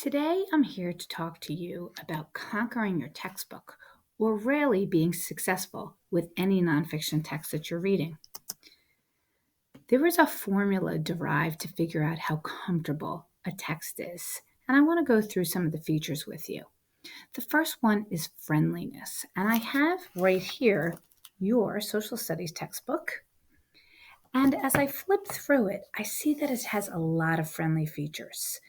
Today, I'm here to talk to you about conquering your textbook or really being successful with any nonfiction text that you're reading. There is a formula derived to figure out how comfortable a text is, and I want to go through some of the features with you. The first one is friendliness, and I have right here your social studies textbook. And as I flip through it, I see that it has a lot of friendly features.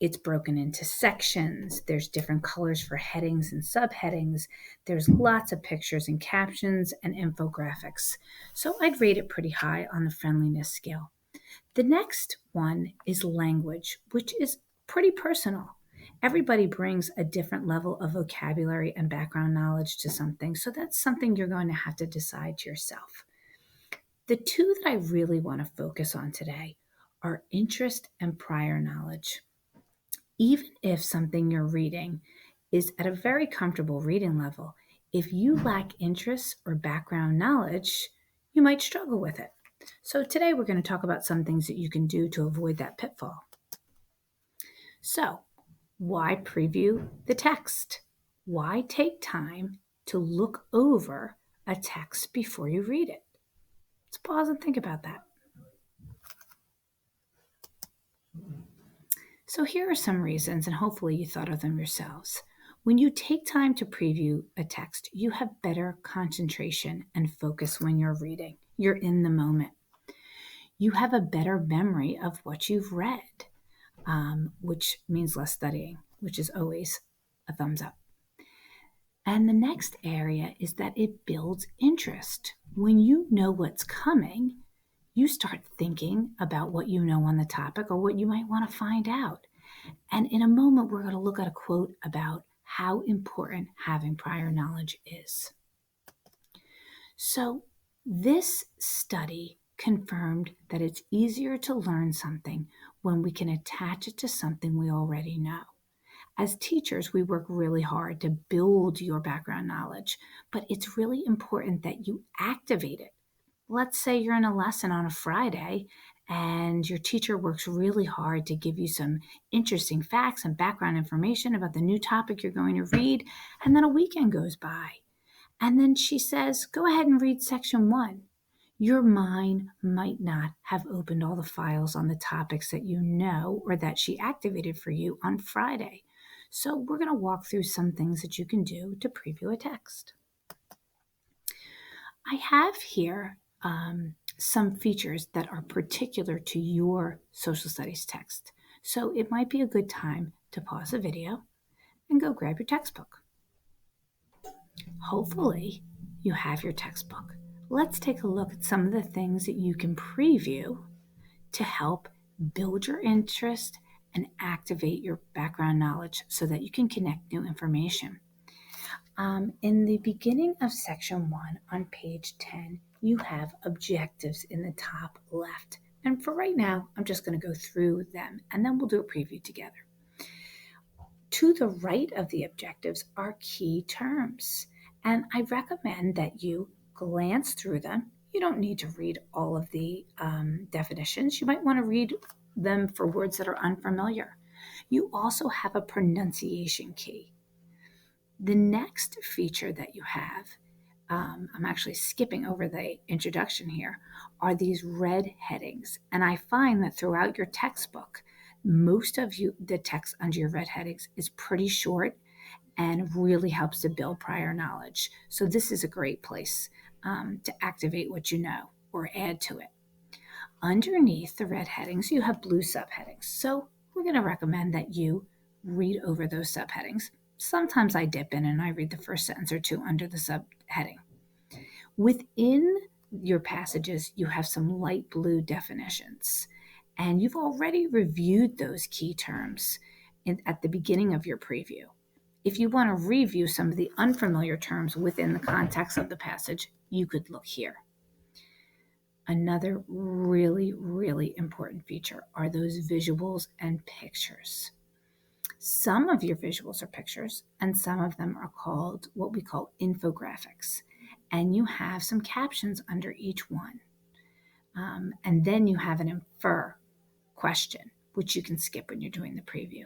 It's broken into sections. There's different colors for headings and subheadings. There's lots of pictures and captions and infographics. So I'd rate it pretty high on the friendliness scale. The next one is language, which is pretty personal. Everybody brings a different level of vocabulary and background knowledge to something. So that's something you're going to have to decide to yourself. The two that I really want to focus on today are interest and prior knowledge. Even if something you're reading is at a very comfortable reading level, if you lack interest or background knowledge, you might struggle with it. So today we're going to talk about some things that you can do to avoid that pitfall. So, why preview the text? Why take time to look over a text before you read it? Let's pause and think about that. So here are some reasons, and hopefully you thought of them yourselves. When you take time to preview a text, you have better concentration and focus when you're reading. You're in the moment. You have a better memory of what you've read, which means less studying, which is always a thumbs up. And the next area is that it builds interest. When you know what's coming, you start thinking about what you know on the topic or what you might want to find out. And in a moment, we're going to look at a quote about how important having prior knowledge is. So this study confirmed that it's easier to learn something when we can attach it to something we already know. As teachers, we work really hard to build your background knowledge, but it's really important that you activate it. Let's say you're in a lesson on a Friday and your teacher works really hard to give you some interesting facts and background information about the new topic you're going to read, and then a weekend goes by. And then she says, go ahead and read section 1. Your mind might not have opened all the files on the topics that you know or that she activated for you on Friday. So we're going to walk through some things that you can do to preview a text. I have here some features that are particular to your social studies text. So it might be a good time to pause the video and go grab your textbook. Hopefully, you have your textbook. Let's take a look at some of the things that you can preview to help build your interest and activate your background knowledge so that you can connect new information. In the beginning of section 1 on page 10, you have objectives in the top left. And for right now, I'm just going to go through them and then we'll do a preview together. To the right of the objectives are key terms. And I recommend that you glance through them. You don't need to read all of the definitions. You might want to read them for words that are unfamiliar. You also have a pronunciation key. The next feature that you have, I'm actually skipping over the introduction here, are these red headings. And I find that throughout your textbook, most of the text under your red headings is pretty short and really helps to build prior knowledge. So this is a great place to activate what you know or add to it. Underneath the red headings, you have blue subheadings. So we're going to recommend that you read over those subheadings. Sometimes I dip in and I read the first sentence or two under the subheading. Within your passages, you have some light blue definitions, and you've already reviewed those key terms at the beginning of your preview. If you want to review some of the unfamiliar terms within the context of the passage, you could look here. Another really, really important feature are those visuals and pictures. Some of your visuals are pictures, and some of them are called what we call infographics. And you have some captions under each one. And then you have an infer question, which you can skip when you're doing the preview.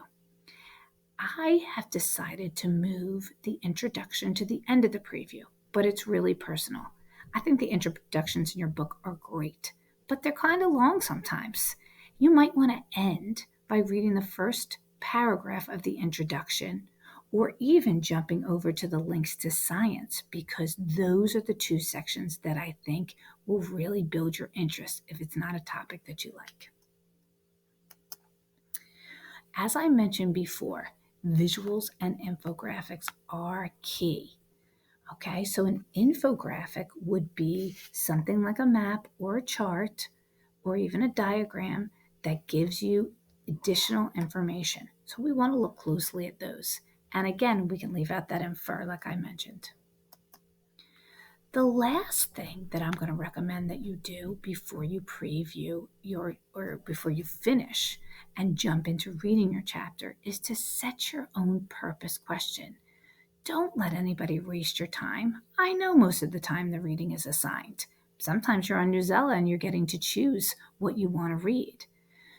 I have decided to move the introduction to the end of the preview, but it's really personal. I think the introductions in your book are great, but they're kind of long sometimes. You might want to end by reading the first paragraph of the introduction or even jumping over to the links to science, because those are the two sections that I think will really build your interest if it's not a topic that you like. As I mentioned before, visuals and infographics are key. Okay, so an infographic would be something like a map or a chart or even a diagram that gives you additional information. So we want to look closely at those. And again, we can leave out that infer like I mentioned. The last thing that I'm going to recommend that you do before you preview or before you finish and jump into reading your chapter is to set your own purpose question. Don't let anybody waste your time. I know most of the time the reading is assigned. Sometimes you're on Newsela and you're getting to choose what you want to read.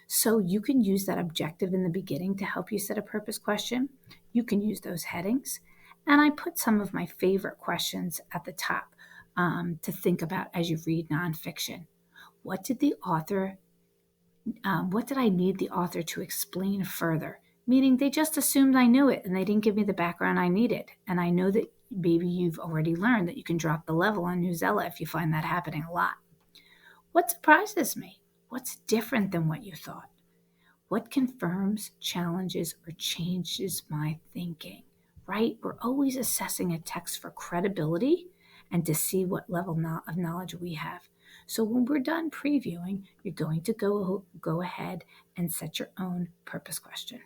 So you can use that objective in the beginning to help you set a purpose question. You can use those headings. And I put some of my favorite questions at the top to think about as you read nonfiction. What did I need the author to explain further? Meaning they just assumed I knew it and they didn't give me the background I needed. And I know that maybe you've already learned that you can drop the level on Newsela if you find that happening a lot. What surprises me? What's different than what you thought? What confirms, challenges, or changes my thinking? Right? We're always assessing a text for credibility and to see what level of knowledge we have. So when we're done previewing, you're going to go ahead and set your own purpose question.